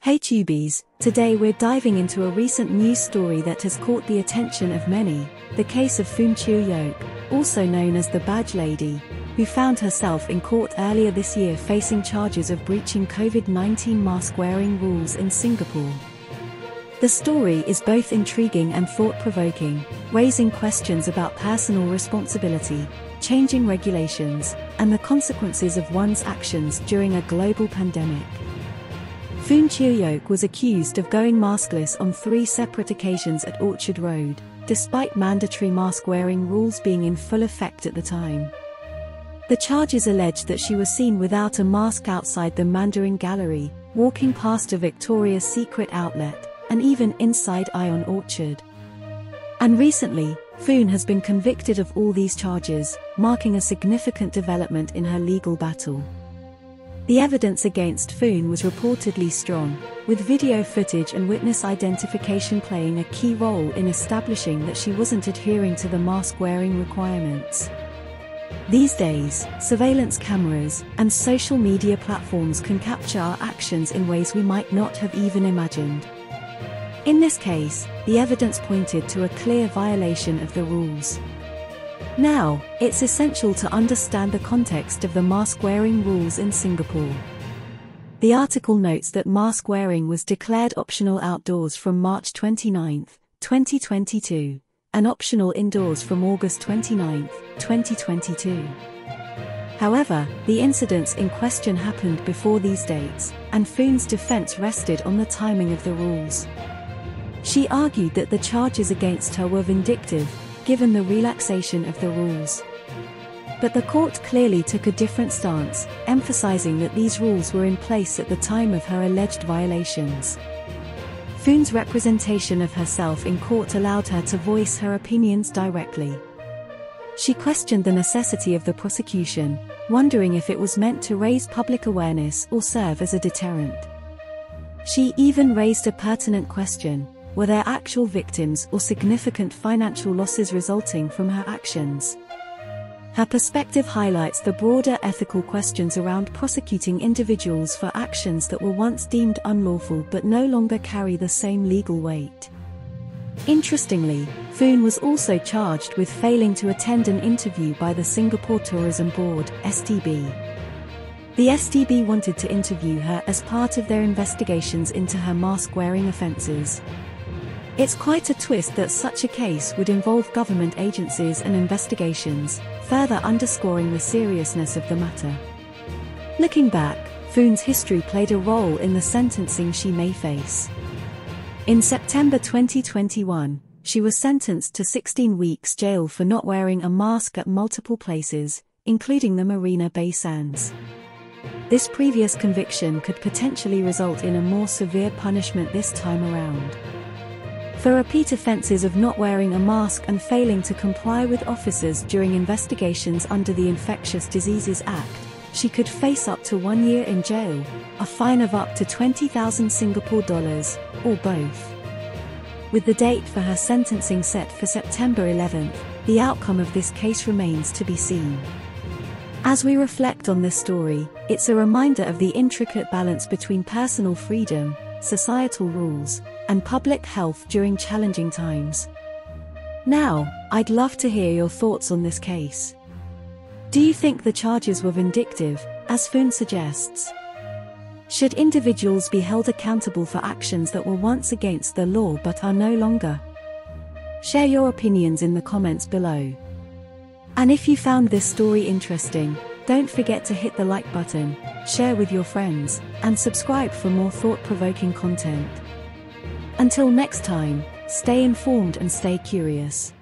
Hey Tubies, today we're diving into a recent news story that has caught the attention of many, the case of Phoon Chiu Yoke, also known as the Badge Lady, who found herself in court earlier this year facing charges of breaching COVID-19 mask-wearing rules in Singapore. The story is both intriguing and thought-provoking, raising questions about personal responsibility, changing regulations, and the consequences of one's actions during a global pandemic. Phoon Chiu Yoke was accused of going maskless on 3 separate occasions at Orchard Road, despite mandatory mask-wearing rules being in full effect at the time. The charges alleged that she was seen without a mask outside the Mandarin Gallery, walking past a Victoria's Secret outlet, and even inside Ion Orchard. And recently, Phoon has been convicted of all these charges, marking a significant development in her legal battle. The evidence against Phoon was reportedly strong, with video footage and witness identification playing a key role in establishing that she wasn't adhering to the mask-wearing requirements. These days, surveillance cameras and social media platforms can capture our actions in ways we might not have even imagined. In this case, the evidence pointed to a clear violation of the rules. Now, it's essential to understand the context of the mask-wearing rules in Singapore. The article notes that mask-wearing was declared optional outdoors from March 29, 2022, and optional indoors from August 29, 2022. However, the incidents in question happened before these dates, and Phoon's defense rested on the timing of the rules. She argued that the charges against her were vindictive, given the relaxation of the rules. But the court clearly took a different stance, emphasizing that these rules were in place at the time of her alleged violations. Phoon's representation of herself in court allowed her to voice her opinions directly. She questioned the necessity of the prosecution, wondering if it was meant to raise public awareness or serve as a deterrent. She even raised a pertinent question: were there actual victims or significant financial losses resulting from her actions? Her perspective highlights the broader ethical questions around prosecuting individuals for actions that were once deemed unlawful but no longer carry the same legal weight. Interestingly, Phoon was also charged with failing to attend an interview by the Singapore Tourism Board, STB. The STB wanted to interview her as part of their investigations into her mask-wearing offences. It's quite a twist that such a case would involve government agencies and investigations, further underscoring the seriousness of the matter. Looking back, Phoon's history played a role in the sentencing she may face. In September 2021, she was sentenced to 16 weeks jail for not wearing a mask at multiple places, including the Marina Bay Sands. This previous conviction could potentially result in a more severe punishment this time around. For repeat offences of not wearing a mask and failing to comply with officers during investigations under the Infectious Diseases Act, she could face up to 1 year in jail, a fine of up to 20,000 Singapore dollars, or both. With the date for her sentencing set for September 11th, the outcome of this case remains to be seen. As we reflect on this story, it's a reminder of the intricate balance between personal freedom, societal rules, and public health during challenging times. Now, I'd love to hear your thoughts on this case. Do you think the charges were vindictive, as Phoon suggests? Should individuals be held accountable for actions that were once against the law but are no longer? Share your opinions in the comments below. And if you found this story interesting, don't forget to hit the like button, share with your friends, and subscribe for more thought-provoking content. Until next time, stay informed and stay curious.